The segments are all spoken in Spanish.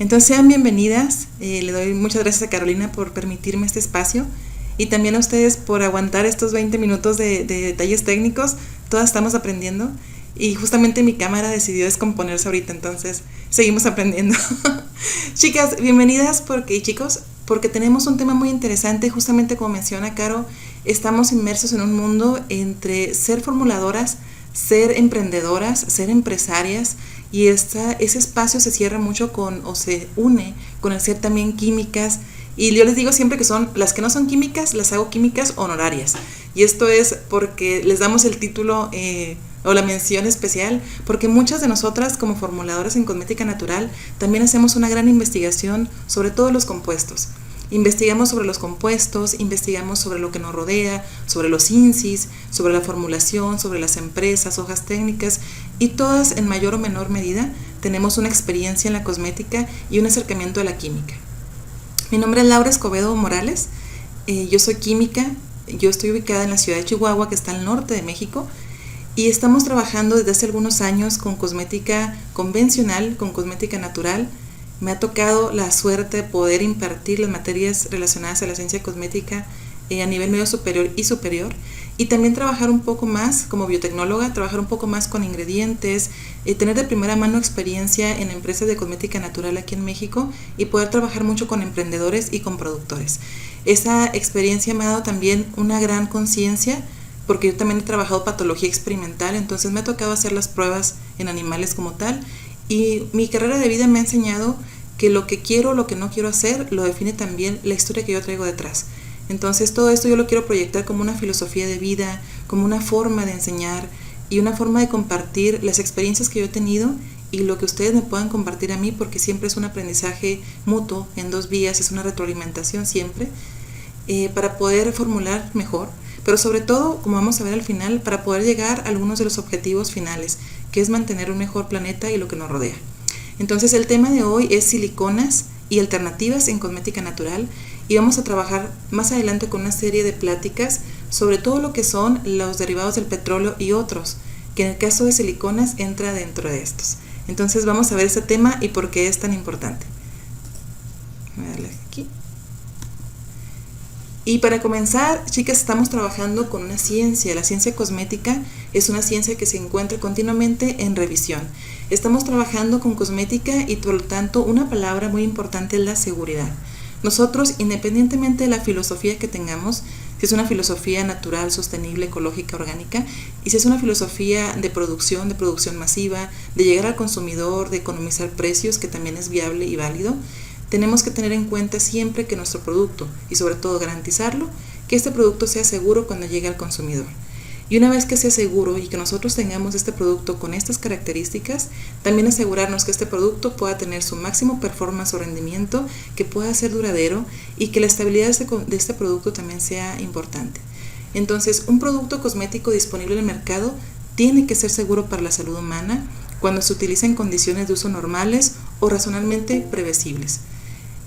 Entonces sean bienvenidas, le doy muchas gracias a Carolina por permitirme este espacio y también a ustedes por aguantar estos 20 minutos de detalles técnicos. Todas estamos aprendiendo y justamente mi cámara decidió descomponerse ahorita, entonces seguimos aprendiendo. Chicas, bienvenidas y chicos, porque tenemos un tema muy interesante. Justamente como menciona Caro, estamos inmersos en un mundo entre ser formuladoras, ser emprendedoras, ser empresarias, y ese espacio se cierra mucho o se une con el ser también químicas. Y yo les digo siempre que son las que no son químicas, las hago químicas honorarias. Y esto es porque les damos el título o la mención especial, porque muchas de nosotras como formuladoras en cosmética natural también hacemos una gran investigación sobre todos los compuestos. Investigamos sobre los compuestos, investigamos sobre lo que nos rodea, sobre los INCIs, sobre la formulación, sobre las empresas, hojas técnicas, y todas en mayor o menor medida tenemos una experiencia en la cosmética y un acercamiento a la química. Mi nombre es Laura Escobedo Morales, yo soy química, yo estoy ubicada en la ciudad de Chihuahua, que está al norte de México, y estamos trabajando desde hace algunos años con cosmética convencional, con cosmética natural. Me ha tocado la suerte de poder impartir las materias relacionadas a la ciencia cosmética a nivel medio superior y también trabajar un poco más como biotecnóloga, trabajar un poco más con ingredientes, tener de primera mano experiencia en empresas de cosmética natural aquí en México y poder trabajar mucho con emprendedores y con productores. Esa experiencia me ha dado también una gran conciencia, porque yo también he trabajado patología experimental, entonces me ha tocado hacer las pruebas en animales como tal. Y mi carrera de vida me ha enseñado que lo que quiero, lo que no quiero hacer, lo define también la historia que yo traigo detrás. Entonces todo esto yo lo quiero proyectar como una filosofía de vida, como una forma de enseñar y una forma de compartir las experiencias que yo he tenido y lo que ustedes me puedan compartir a mí, porque siempre es un aprendizaje mutuo en dos vías, es una retroalimentación siempre, para poder formular mejor, pero sobre todo, como vamos a ver al final, para poder llegar a algunos de los objetivos finales, que es mantener un mejor planeta y lo que nos rodea. Entonces el tema de hoy es siliconas y alternativas en cosmética natural, y vamos a trabajar más adelante con una serie de pláticas sobre todo lo que son los derivados del petróleo y otros, que en el caso de siliconas entra dentro de estos. Entonces vamos a ver ese tema y por qué es tan importante. Voy a darle aquí. Y para comenzar, chicas, estamos trabajando con una ciencia. La ciencia cosmética es una ciencia que se encuentra continuamente en revisión. Estamos trabajando con cosmética y por lo tanto una palabra muy importante es la seguridad. Nosotros, independientemente de la filosofía que tengamos, si es una filosofía natural, sostenible, ecológica, orgánica, y si es una filosofía de producción masiva, de llegar al consumidor, de economizar precios, que también es viable y válido, tenemos que tener en cuenta siempre que nuestro producto, y sobre todo garantizarlo, que este producto sea seguro cuando llegue al consumidor. Y una vez que sea seguro y que nosotros tengamos este producto con estas características, también asegurarnos que este producto pueda tener su máximo performance o rendimiento, que pueda ser duradero y que la estabilidad de este producto también sea importante. Entonces, un producto cosmético disponible en el mercado tiene que ser seguro para la salud humana cuando se utiliza en condiciones de uso normales o razonablemente previsibles.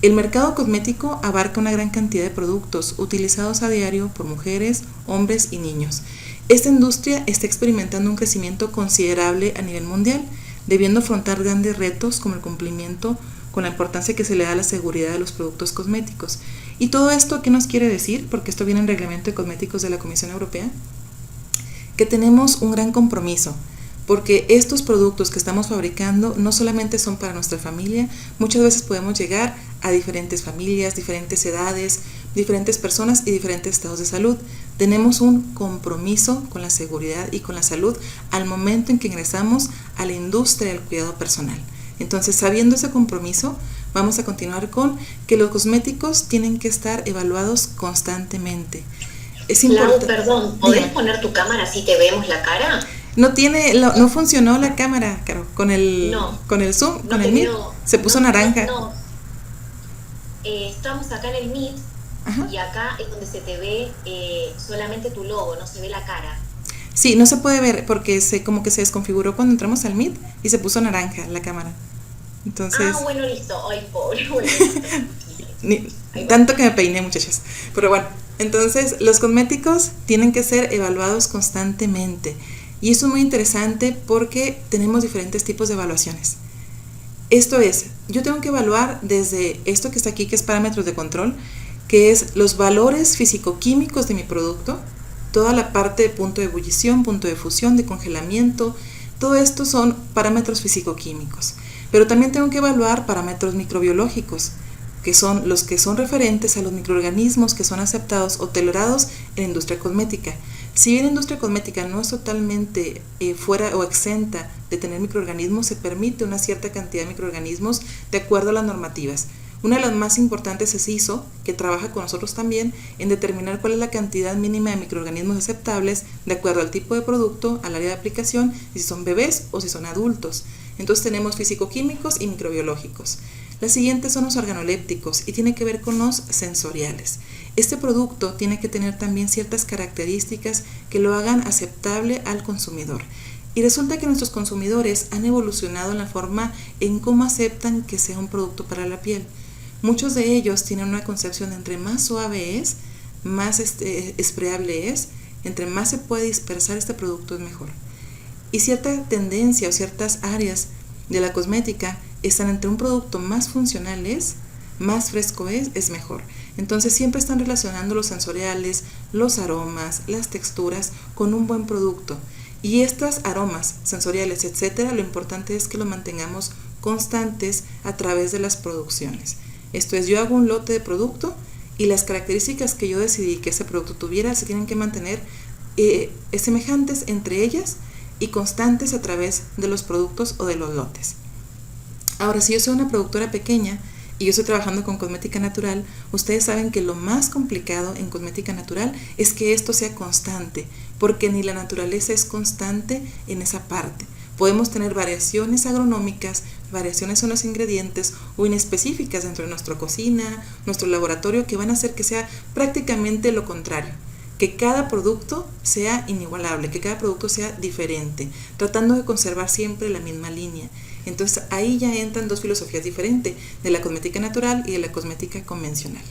El mercado cosmético abarca una gran cantidad de productos utilizados a diario por mujeres, hombres y niños. Esta industria está experimentando un crecimiento considerable a nivel mundial, debiendo afrontar grandes retos como el cumplimiento con la importancia que se le da a la seguridad de los productos cosméticos. ¿Y todo esto qué nos quiere decir? Porque esto viene en el Reglamento de Cosméticos de la Comisión Europea, que tenemos un gran compromiso, porque estos productos que estamos fabricando no solamente son para nuestra familia, muchas veces podemos llegar a diferentes familias, diferentes edades, diferentes personas y diferentes estados de salud. Tenemos un compromiso con la seguridad y con la salud al momento en que ingresamos a la industria del cuidado personal. Entonces, sabiendo ese compromiso, vamos a continuar con que los cosméticos tienen que estar evaluados constantemente. Es importante. Lau, perdón, ¿podés poner tu cámara así te vemos la cara? No funcionó la cámara, Caro, con el No, Zoom, no con el te Meet, veo, se puso naranja. no. Estamos acá en el Meet Ajá. y acá es donde se te ve solamente tu logo, no se ve la cara. Sí, no se puede ver porque como que se desconfiguró cuando entramos al Meet y se puso naranja la cámara. Entonces, Ah, bueno, listo. Ay, pobre, bueno. tanto que me peiné, muchachas. Pero bueno, entonces los cosméticos tienen que ser evaluados constantemente. Y eso es muy interesante porque tenemos diferentes tipos de evaluaciones. Esto es, yo tengo que evaluar desde esto que está aquí, que es parámetros de control, que es los valores físico-químicos de mi producto, toda la parte de punto de ebullición, punto de fusión, de congelamiento, todo esto son parámetros físico-químicos. Pero también tengo que evaluar parámetros microbiológicos, que son los que son referentes a los microorganismos que son aceptados o tolerados en la industria cosmética. Si bien la industria cosmética no es totalmente fuera o exenta de tener microorganismos, se permite una cierta cantidad de microorganismos de acuerdo a las normativas. Una de las más importantes es ISO, que trabaja con nosotros también en determinar cuál es la cantidad mínima de microorganismos aceptables de acuerdo al tipo de producto, al área de aplicación, y si son bebés o si son adultos. Entonces tenemos físico-químicos y microbiológicos. Las siguientes son los organolépticos y tiene que ver con los sensoriales. Este producto tiene que tener también ciertas características que lo hagan aceptable al consumidor. Y resulta que nuestros consumidores han evolucionado en la forma en cómo aceptan que sea un producto para la piel. Muchos de ellos tienen una concepción de entre más suave es, más sprayable es, entre más se puede dispersar este producto es mejor. Y cierta tendencia o ciertas áreas de la cosmética están entre un producto más funcional es, más fresco es mejor. Entonces siempre están relacionando los sensoriales, los aromas, las texturas con un buen producto. Y estos aromas sensoriales, etcétera, lo importante es que lo mantengamos constantes a través de las producciones. Esto es, yo hago un lote de producto y las características que yo decidí que ese producto tuviera se tienen que mantener semejantes entre ellas y constantes a través de los productos o de los lotes. Ahora, si yo soy una productora pequeña y yo estoy trabajando con cosmética natural, ustedes saben que lo más complicado en cosmética natural es que esto sea constante, porque ni la naturaleza es constante en esa parte. Podemos tener variaciones agronómicas, variaciones en los ingredientes o inespecíficas dentro de nuestra cocina, nuestro laboratorio, que van a hacer que sea prácticamente lo contrario. Que cada producto sea inigualable, que cada producto sea diferente, tratando de conservar siempre la misma línea. Entonces ahí ya entran dos filosofías diferentes, de la cosmética natural y de la cosmética convencional.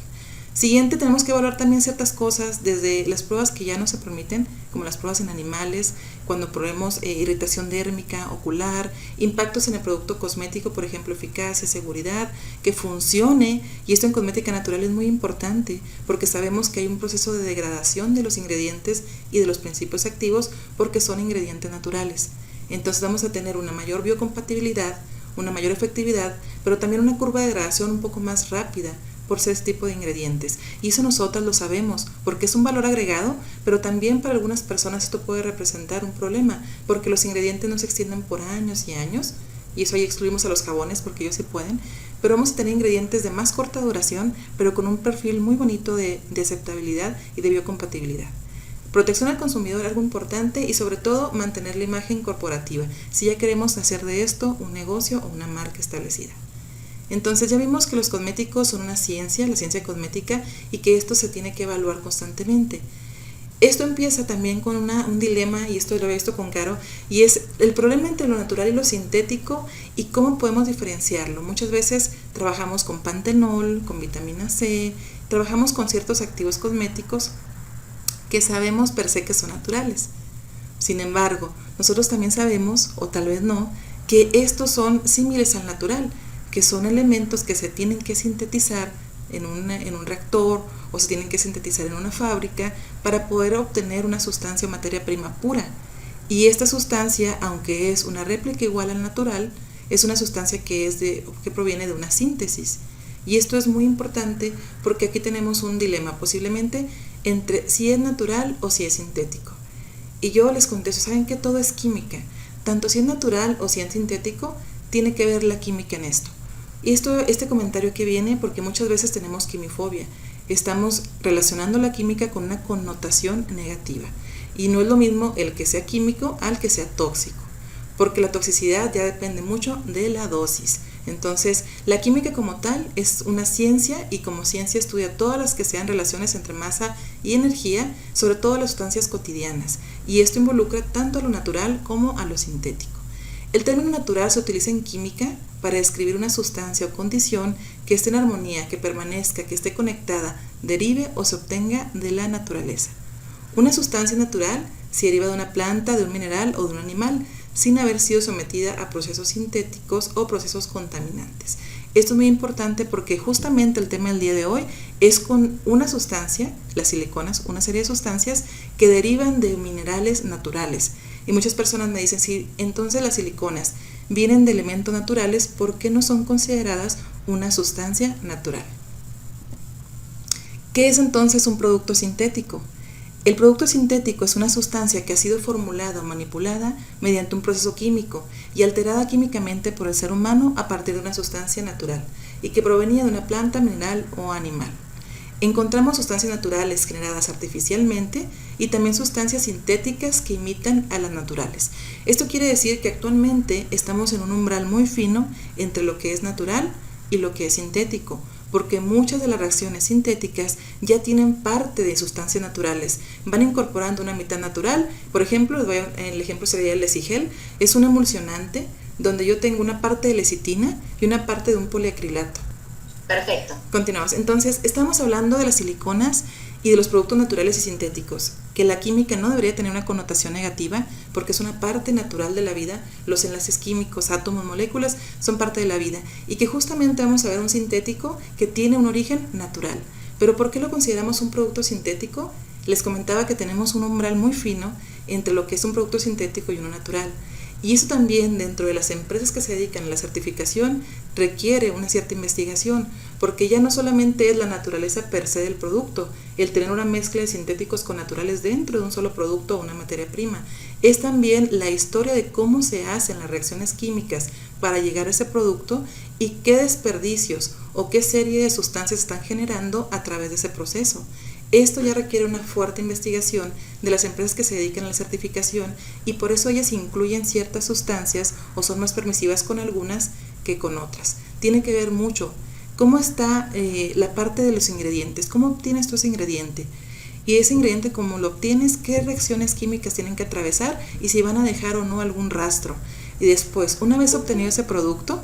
Siguiente, tenemos que evaluar también ciertas cosas, desde las pruebas que ya no se permiten, como las pruebas en animales, cuando probemos irritación dérmica, ocular, impactos en el producto cosmético, por ejemplo, eficacia, seguridad, que funcione, y esto en cosmética natural es muy importante, porque sabemos que hay un proceso de degradación de los ingredientes y de los principios activos, porque son ingredientes naturales. Entonces vamos a tener una mayor biocompatibilidad, una mayor efectividad, pero también una curva de degradación un poco más rápida, por ser este tipo de ingredientes. Y eso nosotras lo sabemos, porque es un valor agregado, pero también para algunas personas esto puede representar un problema, porque los ingredientes no se extienden por años y años, y eso ahí excluimos a los jabones porque ellos sí pueden, pero vamos a tener ingredientes de más corta duración, pero con un perfil muy bonito de aceptabilidad y de biocompatibilidad. Protección al consumidor, algo importante, y sobre todo mantener la imagen corporativa, si ya queremos hacer de esto un negocio o una marca establecida. Entonces ya vimos que los cosméticos son una ciencia, la ciencia cosmética, y que esto se tiene que evaluar constantemente. Esto empieza también con un dilema, y esto lo he visto con Caro, y es el problema entre lo natural y lo sintético y cómo podemos diferenciarlo. Muchas veces trabajamos con pantenol, con vitamina C, trabajamos con ciertos activos cosméticos que sabemos per se que son naturales. Sin embargo, nosotros también sabemos, o tal vez no, que estos son similares al natural, que son elementos que se tienen que sintetizar en un reactor o se tienen que sintetizar en una fábrica para poder obtener una sustancia o materia prima pura. Y esta sustancia, aunque es una réplica igual al natural, es una sustancia que proviene de una síntesis. Y esto es muy importante porque aquí tenemos un dilema posiblemente entre si es natural o si es sintético. Y yo les contesto, ¿saben que todo es química? Tanto si es natural o si es sintético, tiene que ver la química en esto. Y este comentario que viene porque muchas veces tenemos quimifobia. Estamos relacionando la química con una connotación negativa. Y no es lo mismo el que sea químico al que sea tóxico, porque la toxicidad ya depende mucho de la dosis. Entonces, la química como tal es una ciencia, y como ciencia estudia todas las que sean relaciones entre masa y energía, sobre todo las sustancias cotidianas. Y esto involucra tanto a lo natural como a lo sintético. El término natural se utiliza en química para describir una sustancia o condición que esté en armonía, que permanezca, que esté conectada, derive o se obtenga de la naturaleza. Una sustancia natural se deriva de una planta, de un mineral o de un animal, sin haber sido sometida a procesos sintéticos o procesos contaminantes. Esto es muy importante porque justamente el tema del día de hoy es con una sustancia, las siliconas, una serie de sustancias que derivan de minerales naturales. Y muchas personas me dicen, sí, entonces las siliconas vienen de elementos naturales, ¿por qué no son consideradas una sustancia natural? ¿Qué es entonces un producto sintético? El producto sintético es una sustancia que ha sido formulada o manipulada mediante un proceso químico y alterada químicamente por el ser humano a partir de una sustancia natural y que provenía de una planta, mineral o animal. Encontramos sustancias naturales generadas artificialmente y también sustancias sintéticas que imitan a las naturales. Esto quiere decir que actualmente estamos en un umbral muy fino entre lo que es natural y lo que es sintético, porque muchas de las reacciones sintéticas ya tienen parte de sustancias naturales, van incorporando una mitad natural. Por ejemplo, el ejemplo sería el lesigel, es un emulsionante donde yo tengo una parte de lecitina y una parte de un poliacrilato. Perfecto. Continuamos. Entonces, estamos hablando de las siliconas y de los productos naturales y sintéticos, que la química no debería tener una connotación negativa porque es una parte natural de la vida. Los enlaces químicos, átomos, moléculas son parte de la vida y que justamente vamos a ver un sintético que tiene un origen natural. Pero ¿por qué lo consideramos un producto sintético? Les comentaba que tenemos un umbral muy fino entre lo que es un producto sintético y uno natural. Y eso también dentro de las empresas que se dedican a la certificación requiere una cierta investigación, porque ya no solamente es la naturaleza per se del producto, el tener una mezcla de sintéticos con naturales dentro de un solo producto o una materia prima, es también la historia de cómo se hacen las reacciones químicas para llegar a ese producto y qué desperdicios o qué serie de sustancias están generando a través de ese proceso. Esto ya requiere una fuerte investigación de las empresas que se dedican a la certificación y por eso ellas incluyen ciertas sustancias o son más permisivas con algunas que con otras. Tiene que ver mucho cómo está la parte de los ingredientes, cómo obtienes tú ese ingrediente y ese ingrediente cómo lo obtienes, qué reacciones químicas tienen que atravesar y si van a dejar o no algún rastro. Y después, una vez obtenido ese producto,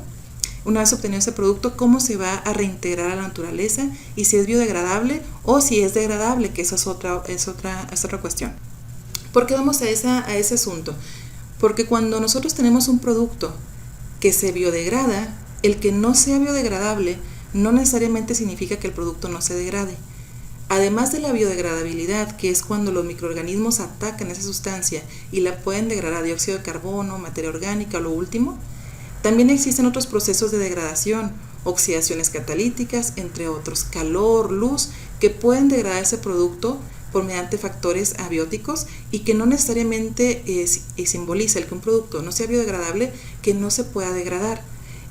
cómo se va a reintegrar a la naturaleza y si es biodegradable o si es degradable, que esa es otra cuestión. ¿Por qué vamos a ese asunto? Porque cuando nosotros tenemos un producto que se biodegrada, el que no sea biodegradable no necesariamente significa que el producto no se degrade. Además de la biodegradabilidad, que es cuando los microorganismos atacan esa sustancia y la pueden degradar a dióxido de carbono, materia orgánica o lo último, también existen otros procesos de degradación, oxidaciones catalíticas, entre otros, calor, luz, que pueden degradar ese producto por mediante factores abióticos y que no necesariamente simboliza el que un producto no sea biodegradable, que no se pueda degradar.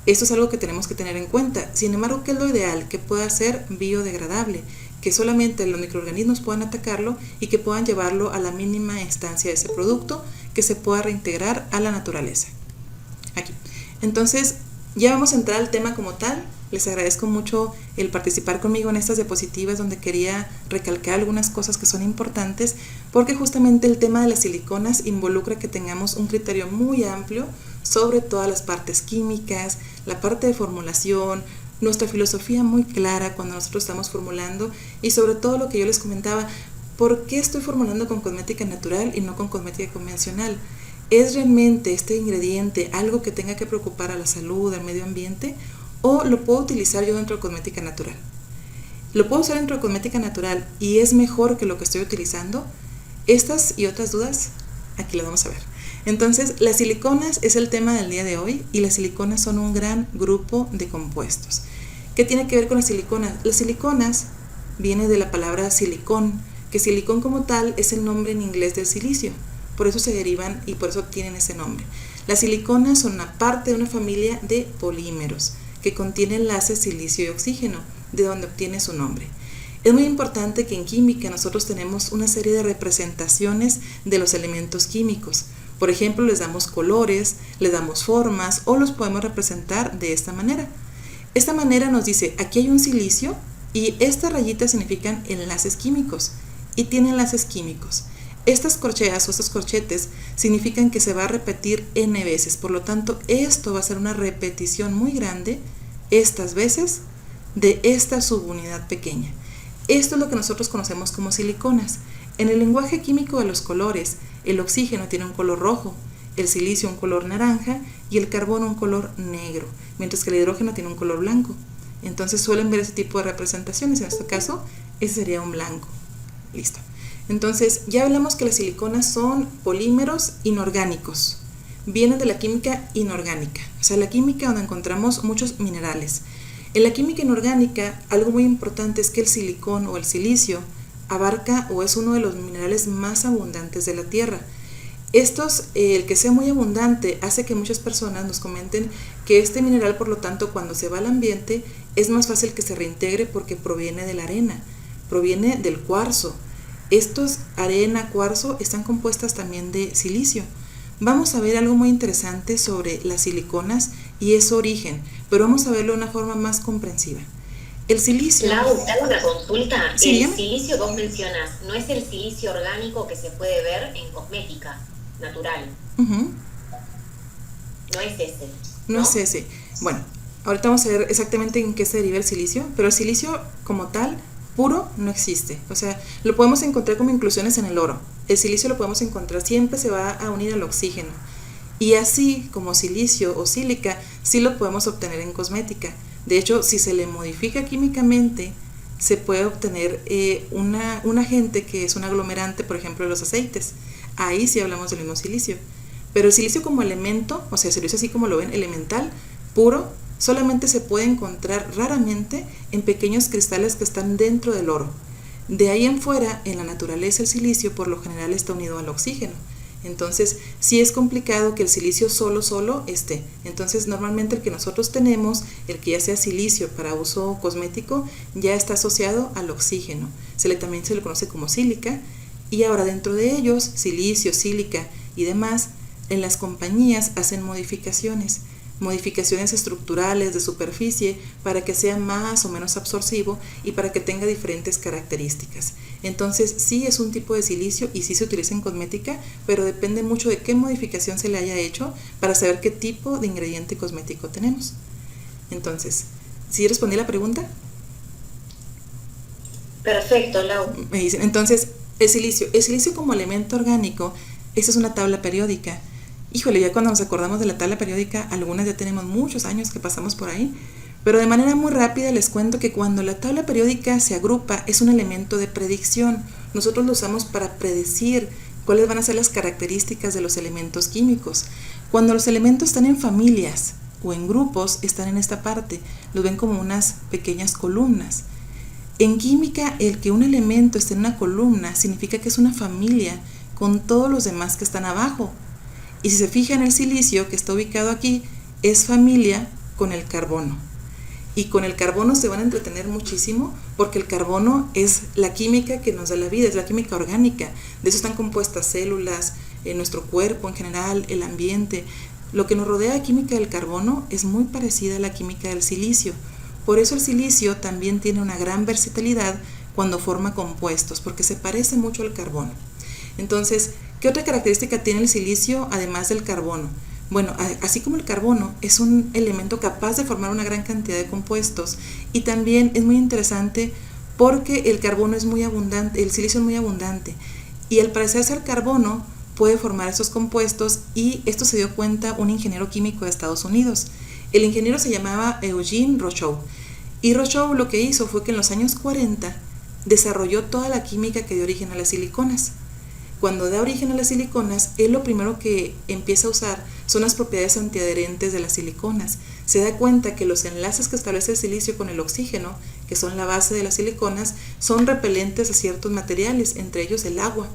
Esto es algo que tenemos que tener en cuenta. Sin embargo, ¿qué es lo ideal? Que pueda ser biodegradable, que solamente los microorganismos puedan atacarlo y que puedan llevarlo a la mínima instancia de ese producto, que se pueda reintegrar a la naturaleza. Aquí. Entonces, ya vamos a entrar al tema como tal. Les agradezco mucho el participar conmigo en estas diapositivas donde quería recalcar algunas cosas que son importantes porque justamente el tema de las siliconas involucra que tengamos un criterio muy amplio sobre todas las partes químicas, la parte de formulación, nuestra filosofía muy clara cuando nosotros estamos formulando y sobre todo lo que yo les comentaba, ¿por qué estoy formulando con cosmética natural y no con cosmética convencional? ¿Es realmente este ingrediente algo que tenga que preocupar a la salud, al medio ambiente? ¿O lo puedo utilizar yo dentro de cosmética natural? ¿Lo puedo usar dentro de cosmética natural y es mejor que lo que estoy utilizando? Estas y otras dudas, aquí las vamos a ver. Entonces, las siliconas es el tema del día de hoy y las siliconas son un gran grupo de compuestos. ¿Qué tiene que ver con las siliconas? Las siliconas viene de la palabra silicón, que silicón como tal es el nombre en inglés del silicio. Por eso se derivan y por eso tienen ese nombre. Las siliconas son una parte de una familia de polímeros que contiene enlaces silicio y oxígeno, de donde obtiene su nombre. Es muy importante que en química nosotros tenemos una serie de representaciones de los elementos químicos. Por ejemplo, les damos colores, les damos formas o los podemos representar de esta manera. Esta manera nos dice, aquí hay un silicio y estas rayitas significan enlaces químicos y tiene enlaces químicos. Estas corcheas o estos corchetes significan que se va a repetir n veces, por lo tanto esto va a ser una repetición muy grande estas veces de esta subunidad pequeña. Esto es lo que nosotros conocemos como siliconas. En el lenguaje químico de los colores, el oxígeno tiene un color rojo, el silicio un color naranja y el carbono un color negro, mientras que el hidrógeno tiene un color blanco. Entonces suelen ver ese tipo de representaciones. En este caso, ese sería un blanco. Listo. Entonces, ya hablamos que las siliconas son polímeros inorgánicos. Vienen de la química inorgánica, o sea, la química donde encontramos muchos minerales. En la química inorgánica, algo muy importante es que el silicón o el silicio abarca o es uno de los minerales más abundantes de la Tierra. El que sea muy abundante hace que muchas personas nos comenten que este mineral, por lo tanto, cuando se va al ambiente, es más fácil que se reintegre porque proviene de la arena, proviene del cuarzo. Estos arena, cuarzo, están compuestas también de silicio. Vamos a ver algo muy interesante sobre las siliconas y su origen, pero vamos a verlo de una forma más comprensiva. El silicio... Lau, te hago una consulta. ¿Sí? El silicio que vos mencionas, ¿no es el silicio orgánico que se puede ver en cosmética natural? No es ese. No es ese. Bueno, ahorita vamos a ver exactamente en qué se deriva el silicio, pero el silicio como tal, puro, no existe. O sea, lo podemos encontrar como inclusiones en el oro. El silicio lo podemos encontrar, siempre se va a unir al oxígeno. Y así como silicio o sílica, sí lo podemos obtener en cosmética. De hecho, si se le modifica químicamente, se puede obtener un agente que es un aglomerante, por ejemplo, de los aceites. Ahí sí hablamos del mismo silicio. Pero el silicio como elemento, o sea, el silicio así como lo ven, elemental, puro, solamente se puede encontrar raramente en pequeños cristales que están dentro del oro. De ahí en fuera, en la naturaleza, el silicio por lo general está unido al oxígeno. Entonces, sí es complicado que el silicio solo esté. Entonces, normalmente el que nosotros tenemos, el que ya sea silicio para uso cosmético, ya está asociado al oxígeno. También se le conoce como sílica. Y ahora dentro de ellos, silicio, sílica y demás, en las compañías hacen modificaciones estructurales de superficie para que sea más o menos absorbivo y para que tenga diferentes características. Entonces sí es un tipo de silicio y sí se utiliza en cosmética, pero depende mucho de qué modificación se le haya hecho para saber qué tipo de ingrediente cosmético tenemos. Entonces, ¿sí respondí la pregunta? Perfecto, Lau. Me dicen, entonces, el silicio como elemento orgánico, esa es una tabla periódica. Híjole, ya cuando nos acordamos de la tabla periódica, algunas ya tenemos muchos años que pasamos por ahí, pero de manera muy rápida les cuento que cuando la tabla periódica se agrupa es un elemento de predicción. Nosotros lo usamos para predecir cuáles van a ser las características de los elementos químicos. Cuando los elementos están en familias o en grupos, están en esta parte, los ven como unas pequeñas columnas. En química, el que un elemento esté en una columna significa que es una familia con todos los demás que están abajo. Y si se fijan, el silicio que está ubicado aquí es familia con el carbono. Y con el carbono se van a entretener muchísimo porque el carbono es la química que nos da la vida, es la química orgánica. De eso están compuestas células, nuestro cuerpo en general, el ambiente. Lo que nos rodea la química del carbono es muy parecida a la química del silicio. Por eso el silicio también tiene una gran versatilidad cuando forma compuestos, porque se parece mucho al carbono. Entonces, ¿qué otra característica tiene el silicio además del carbono? Bueno, así como el carbono es un elemento capaz de formar una gran cantidad de compuestos y también es muy interesante porque el carbono es muy abundante, el silicio es muy abundante y al parecerse al carbono puede formar esos compuestos y esto se dio cuenta un ingeniero químico de Estados Unidos. El ingeniero se llamaba Eugene Rochow y Rochow lo que hizo fue que en los años 40 desarrolló toda la química que dio origen a las siliconas. Cuando da origen a las siliconas, él lo primero que empieza a usar son las propiedades antiadherentes de las siliconas. Se da cuenta que los enlaces que establece el silicio con el oxígeno, que son la base de las siliconas, son repelentes a ciertos materiales, entre ellos el agua,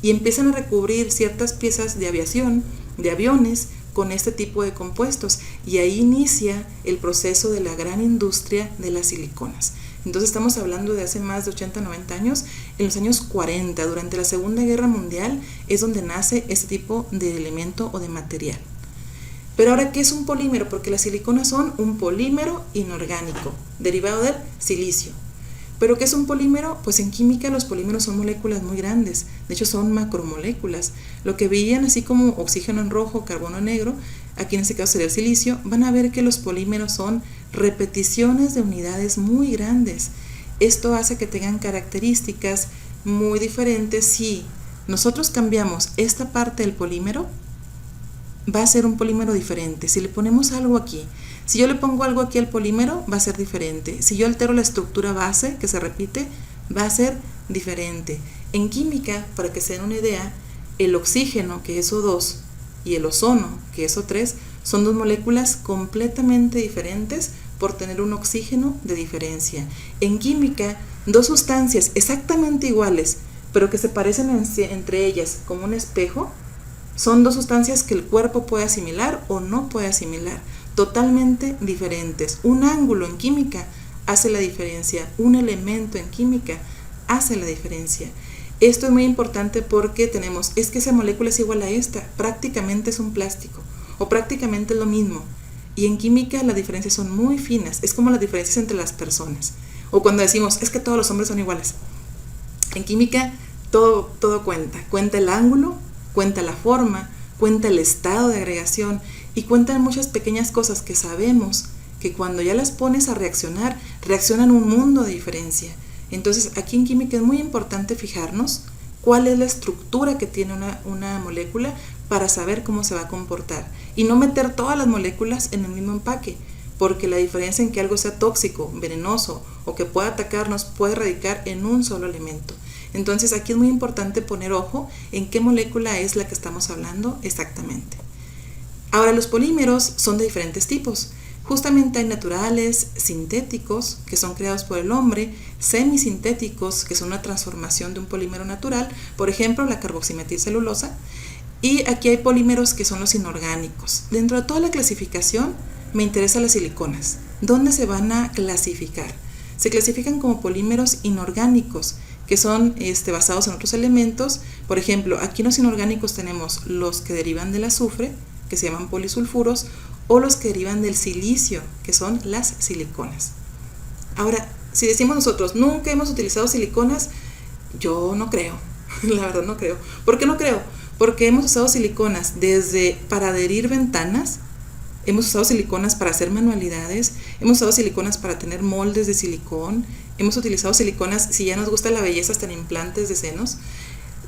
y empiezan a recubrir ciertas piezas de aviación, de aviones, con este tipo de compuestos, y ahí inicia el proceso de la gran industria de las siliconas. Entonces estamos hablando de hace más de 80, 90 años, en los años 40, durante la Segunda Guerra Mundial, es donde nace este tipo de elemento o de material. Pero ahora, ¿qué es un polímero? Porque las siliconas son un polímero inorgánico, derivado del silicio. ¿Pero qué es un polímero? Pues en química los polímeros son moléculas muy grandes, de hecho son macromoléculas. Lo que veían así como oxígeno en rojo, carbono en negro, aquí en este caso sería el silicio, van a ver que los polímeros son repeticiones de unidades muy grandes. Esto hace que tengan características muy diferentes. Si nosotros cambiamos esta parte del polímero, va a ser un polímero diferente. Si le ponemos algo aquí, si yo le pongo algo aquí al polímero, va a ser diferente. Si yo altero la estructura base, que se repite, va a ser diferente. En química, para que se den una idea, el oxígeno, que es O2, y el ozono, que es O3, son dos moléculas completamente diferentes por tener un oxígeno de diferencia. En química, dos sustancias exactamente iguales, pero que se parecen entre ellas como un espejo, son dos sustancias que el cuerpo puede asimilar o no puede asimilar, totalmente diferentes. Un ángulo en química hace la diferencia, un elemento en química hace la diferencia. Esto es muy importante porque tenemos, es que esa molécula es igual a esta, prácticamente es un plástico, o prácticamente es lo mismo. Y en química las diferencias son muy finas, es como las diferencias entre las personas. O cuando decimos, es que todos los hombres son iguales. En química todo cuenta el ángulo, cuenta la forma, cuenta el estado de agregación y cuentan muchas pequeñas cosas que sabemos que cuando ya las pones a reaccionar, reaccionan un mundo de diferencia. Entonces aquí en química es muy importante fijarnos cuál es la estructura que tiene una molécula para saber cómo se va a comportar y no meter todas las moléculas en el mismo empaque, porque la diferencia en que algo sea tóxico, venenoso o que pueda atacarnos puede radicar en un solo elemento. Entonces aquí es muy importante poner ojo en qué molécula es la que estamos hablando exactamente. Ahora, los polímeros son de diferentes tipos. Justamente hay naturales, sintéticos, que son creados por el hombre, semisintéticos, que son una transformación de un polímero natural, por ejemplo, la carboximetilcelulosa, y aquí hay polímeros que son los inorgánicos. Dentro de toda la clasificación me interesan las siliconas. ¿Dónde se van a clasificar? Se clasifican como polímeros inorgánicos, que son basados en otros elementos. Por ejemplo, aquí en los inorgánicos tenemos los que derivan del azufre, que se llaman polisulfuros, o los que derivan del silicio, que son las siliconas. Ahora, si decimos nosotros, nunca hemos utilizado siliconas, yo no creo, la verdad no creo. ¿Por qué no creo? Porque hemos usado siliconas desde para adherir ventanas, hemos usado siliconas para hacer manualidades, hemos usado siliconas para tener moldes de silicón, hemos utilizado siliconas, si ya nos gusta la belleza, hasta en implantes de senos.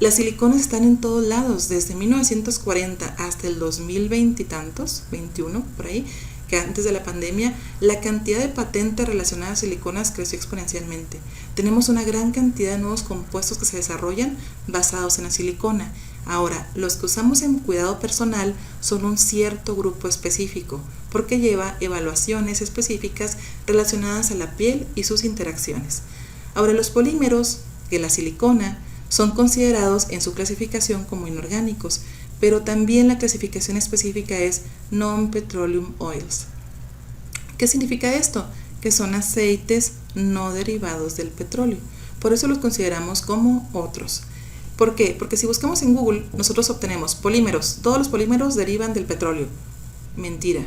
Las siliconas están en todos lados, desde 1940 hasta el 2020 y tantos, 21 por ahí, que antes de la pandemia, la cantidad de patentes relacionadas a siliconas creció exponencialmente. Tenemos una gran cantidad de nuevos compuestos que se desarrollan basados en la silicona. Ahora, los que usamos en cuidado personal son un cierto grupo específico, porque lleva evaluaciones específicas relacionadas a la piel y sus interacciones. Ahora, los polímeros de la silicona son considerados en su clasificación como inorgánicos, pero también la clasificación específica es Non-Petroleum Oils. ¿Qué significa esto? Que son aceites no derivados del petróleo. Por eso los consideramos como otros. ¿Por qué? Porque si buscamos en Google, nosotros obtenemos polímeros. Todos los polímeros derivan del petróleo. Mentira.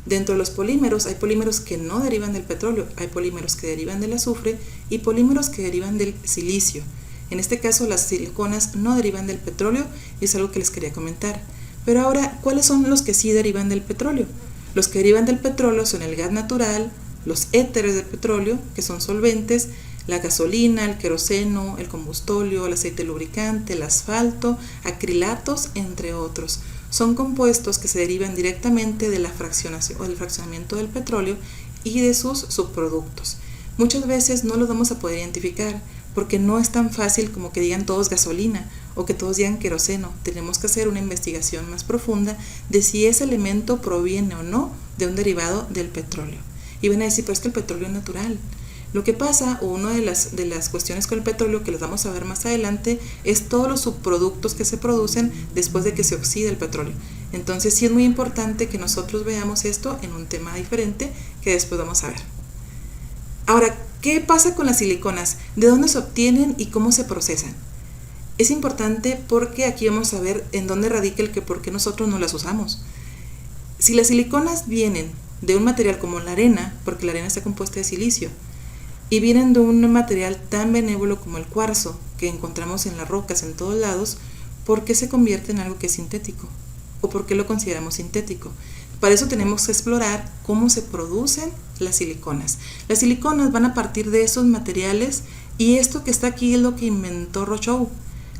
Dentro de los polímeros hay polímeros que no derivan del petróleo, hay polímeros que derivan del azufre y polímeros que derivan del silicio. En este caso, las siliconas no derivan del petróleo y es algo que les quería comentar. Pero ahora, ¿cuáles son los que sí derivan del petróleo? Los que derivan del petróleo son el gas natural, los éteres de petróleo, que son solventes, la gasolina, el queroseno, el combustóleo, el aceite lubricante, el asfalto, acrilatos, entre otros. Son compuestos que se derivan directamente de la fraccionación o del fraccionamiento del petróleo y de sus subproductos. Muchas veces no los vamos a poder identificar porque no es tan fácil como que digan todos gasolina o que todos digan queroseno. Tenemos que hacer una investigación más profunda de si ese elemento proviene o no de un derivado del petróleo. Y van a decir, pero es que el petróleo es natural. Lo que pasa, o una de las cuestiones con el petróleo que les vamos a ver más adelante, es todos los subproductos que se producen después de que se oxida el petróleo. Entonces sí es muy importante que nosotros veamos esto en un tema diferente que después vamos a ver. Ahora, ¿qué pasa con las siliconas? ¿De dónde se obtienen y cómo se procesan? Es importante porque aquí vamos a ver en dónde radica el que por qué nosotros no las usamos. Si las siliconas vienen de un material como la arena, porque la arena está compuesta de silicio, y vienen de un material tan benévolo como el cuarzo, que encontramos en las rocas en todos lados, ¿por qué se convierte en algo que es sintético? ¿O por qué lo consideramos sintético? Para eso tenemos que explorar cómo se producen las siliconas. Las siliconas van a partir de esos materiales y esto que está aquí es lo que inventó Rochow,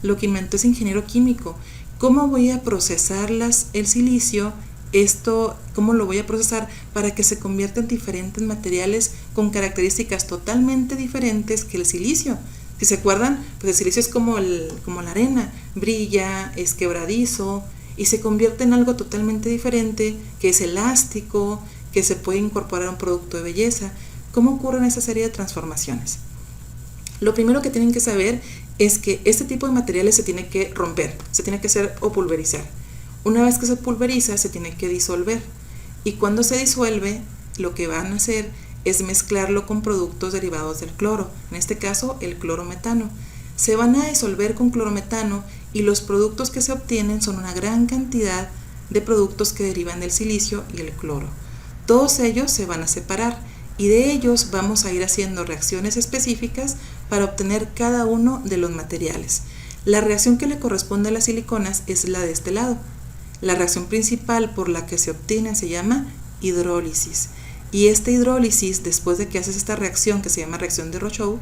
lo que inventó ese ingeniero químico. ¿Cómo voy a procesarlas el silicio? ¿Cómo lo voy a procesar para que se convierta en diferentes materiales con características totalmente diferentes que el silicio? Si se acuerdan, pues el silicio es como la arena, brilla, es quebradizo y se convierte en algo totalmente diferente, que es elástico, que se puede incorporar a un producto de belleza. ¿Cómo ocurren esa serie de transformaciones? Lo primero que tienen que saber es que este tipo de materiales se tiene que romper, se tiene que hacer o pulverizar. Una vez que se pulveriza, se tiene que disolver. Y cuando se disuelve, lo que van a hacer es mezclarlo con productos derivados del cloro, en este caso el clorometano. Se van a disolver con clorometano y los productos que se obtienen son una gran cantidad de productos que derivan del silicio y el cloro. Todos ellos se van a separar y de ellos vamos a ir haciendo reacciones específicas para obtener cada uno de los materiales. La reacción que le corresponde a las siliconas es la de este lado. La reacción principal por la que se obtienen se llama hidrólisis. Y esta hidrólisis, después de que haces esta reacción que se llama reacción de Rochow,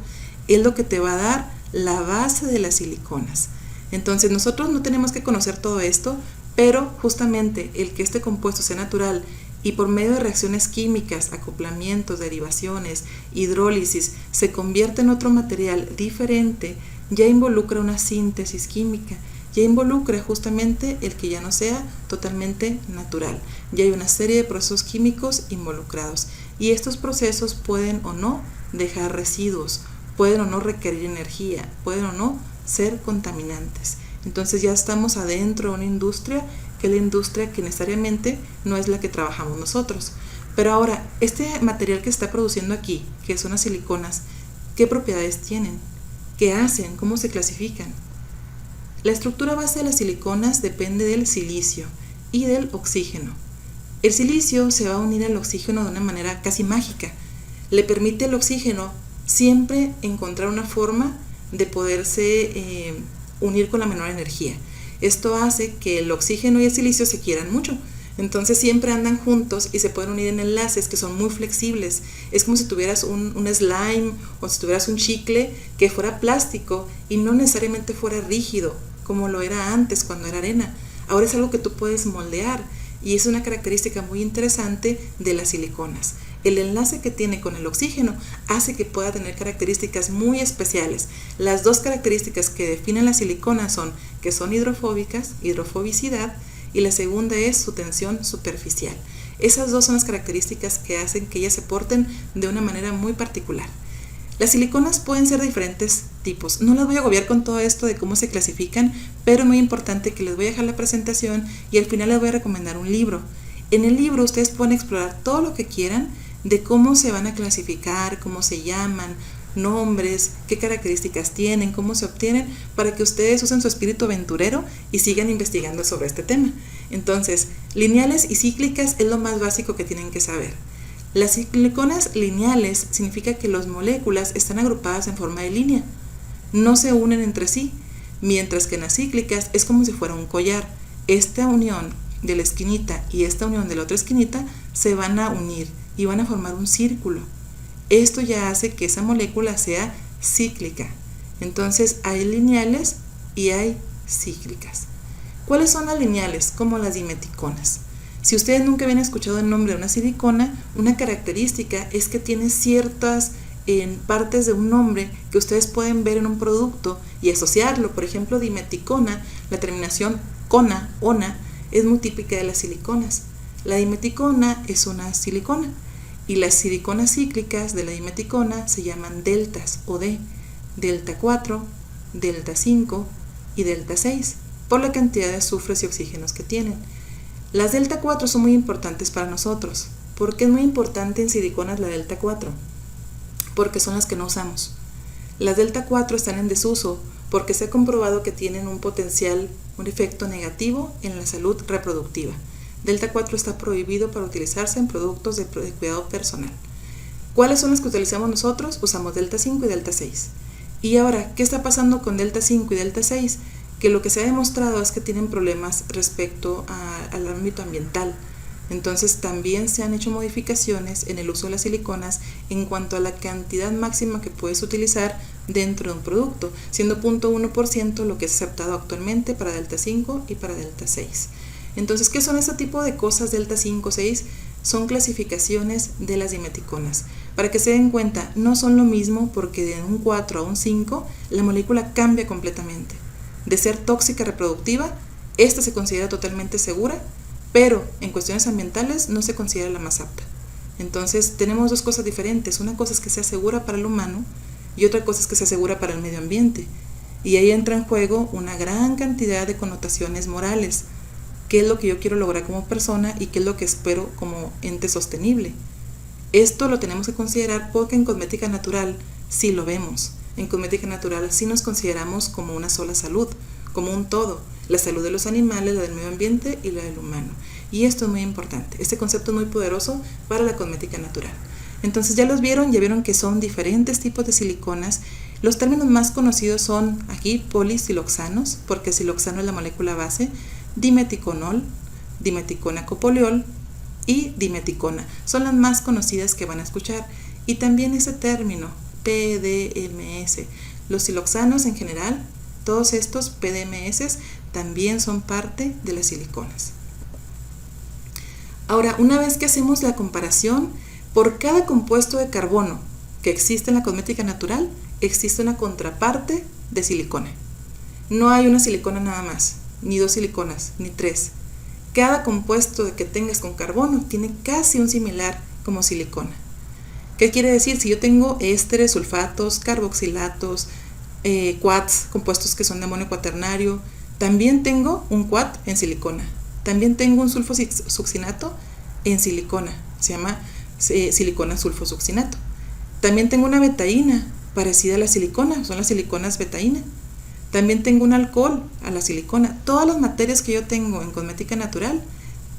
es lo que te va a dar la base de las siliconas. Entonces nosotros no tenemos que conocer todo esto, pero justamente el que este compuesto sea natural y por medio de reacciones químicas, acoplamientos, derivaciones, hidrólisis, se convierte en otro material diferente, ya involucra una síntesis química, ya involucra justamente el que ya no sea totalmente natural. Ya hay una serie de procesos químicos involucrados y estos procesos pueden o no dejar residuos, pueden o no requerir energía, pueden o no ser contaminantes. Entonces ya estamos adentro de una industria que es la industria que necesariamente no es la que trabajamos nosotros. Pero ahora, este material que se está produciendo aquí, que son las siliconas, ¿qué propiedades tienen? ¿Qué hacen? ¿Cómo se clasifican? La estructura base de las siliconas depende del silicio y del oxígeno. El silicio se va a unir al oxígeno de una manera casi mágica. Le permite al oxígeno siempre encontrar una forma de poderse unir con la menor energía. Esto hace que el oxígeno y el silicio se quieran mucho. Entonces siempre andan juntos y se pueden unir en enlaces que son muy flexibles. Es como si tuvieras un slime o si tuvieras un chicle que fuera plástico y no necesariamente fuera rígido como lo era antes cuando era arena. Ahora es algo que tú puedes moldear y es una característica muy interesante de las siliconas. El enlace que tiene con el oxígeno hace que pueda tener características muy especiales. Las dos características que definen las siliconas son que son hidrofóbicas, hidrofobicidad, y la segunda es su tensión superficial. Esas dos son las características que hacen que ellas se porten de una manera muy particular. Las siliconas pueden ser de diferentes tipos. No las voy a agobiar con todo esto de cómo se clasifican, pero es muy importante que les voy a dejar la presentación y al final les voy a recomendar un libro. En el libro ustedes pueden explorar todo lo que quieran de cómo se van a clasificar, cómo se llaman, nombres, qué características tienen, cómo se obtienen, para que ustedes usen su espíritu aventurero y sigan investigando sobre este tema. Entonces, lineales y cíclicas es lo más básico que tienen que saber. Las siliconas lineales significa que las moléculas están agrupadas en forma de línea, no se unen entre sí, mientras que en las cíclicas es como si fuera un collar. Esta unión de la esquinita y esta unión de la otra esquinita se van a unir y van a formar un círculo. Esto ya hace que esa molécula sea cíclica. Entonces hay lineales y hay cíclicas. ¿Cuáles son las lineales? Como las dimeticonas. Si ustedes nunca habían escuchado el nombre de una silicona, una característica es que tiene ciertas partes de un nombre que ustedes pueden ver en un producto y asociarlo. Por ejemplo, dimeticona, la terminación cona, ona, es muy típica de las siliconas. La dimeticona es una silicona y las siliconas cíclicas de la dimeticona se llaman deltas o D, delta 4, delta 5 y delta 6, por la cantidad de azufres y oxígenos que tienen. Las delta 4 son muy importantes para nosotros. ¿Por qué es muy importante en siliconas la delta 4? Porque son las que no usamos. Las delta 4 están en desuso porque se ha comprobado que tienen un potencial, un efecto negativo en la salud reproductiva. Delta 4 está prohibido para utilizarse en productos de cuidado personal. ¿Cuáles son las que utilizamos nosotros? Usamos delta 5 y delta 6. Y ahora, ¿qué está pasando con delta 5 y delta 6? Que lo que se ha demostrado es que tienen problemas respecto al ámbito ambiental. Entonces también se han hecho modificaciones en el uso de las siliconas en cuanto a la cantidad máxima que puedes utilizar dentro de un producto, siendo 0.1% lo que es aceptado actualmente para delta 5 y para delta 6. Entonces, ¿qué son este tipo de cosas delta 5, 6? Son clasificaciones de las dimeticonas. Para que se den cuenta, no son lo mismo porque de un 4 a un 5 la molécula cambia completamente. De ser tóxica reproductiva, esta se considera totalmente segura, pero en cuestiones ambientales no se considera la más apta. Entonces tenemos dos cosas diferentes. Una cosa es que sea segura para el humano y otra cosa es que sea segura para el medio ambiente. Y ahí entra en juego una gran cantidad de connotaciones morales. ¿Qué es lo que yo quiero lograr como persona y qué es lo que espero como ente sostenible? Esto lo tenemos que considerar porque en cosmética natural sí lo vemos. En cosmética natural sí nos consideramos como una sola salud, como un todo. La salud de los animales, la del medio ambiente y la del humano. Y esto es muy importante. Este concepto es muy poderoso para la cosmética natural. Entonces ya ya vieron que son diferentes tipos de siliconas. Los términos más conocidos son aquí polisiloxanos, porque el siloxano es la molécula base, dimeticonol, dimeticona copoliol y dimeticona. Son las más conocidas que van a escuchar. Y también ese término, PDMS. Los siloxanos en general, todos estos PDMS también son parte de las siliconas. Ahora, una vez que hacemos la comparación, por cada compuesto de carbono que existe en la cosmética natural, existe una contraparte de silicona. No hay una silicona nada más, ni dos siliconas, ni tres. Cada compuesto que tengas con carbono tiene casi un similar como silicona. ¿Qué quiere decir? Si yo tengo ésteres, sulfatos, carboxilatos, quats, compuestos que son de amonio cuaternario, también tengo un quat en silicona. También tengo un sulfosuccinato en silicona, se llama silicona sulfosuccinato. También tengo una betaína parecida a la silicona, son las siliconas betaína. También tengo un alcohol a la silicona. Todas las materias que yo tengo en cosmética natural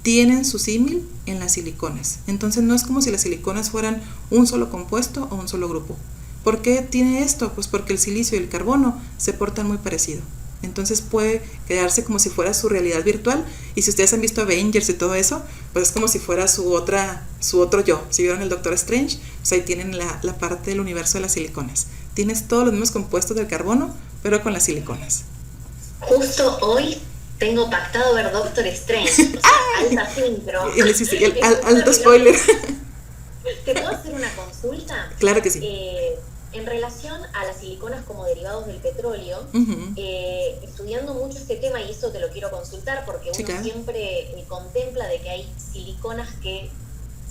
tienen su símil en las siliconas. Entonces no es como si las siliconas fueran un solo compuesto o un solo grupo. ¿Por qué tiene esto? Pues porque el silicio y el carbono se portan muy parecido. Entonces puede quedarse como si fuera su realidad virtual. Y si ustedes han visto Avengers y todo eso, pues es como si fuera su otro yo. Si vieron el Doctor Strange, pues ahí tienen la parte del universo de las siliconas. Tienes todos los mismos compuestos del carbono, pero con las siliconas. Justo hoy tengo pactado ver Doctor Strange. O sea, alta intro. Alto spoiler. ¿Te puedo hacer una consulta? Claro que sí. En relación a las siliconas como derivados del petróleo, estudiando mucho este tema, y esto te lo quiero consultar porque uno siempre contempla de que hay siliconas que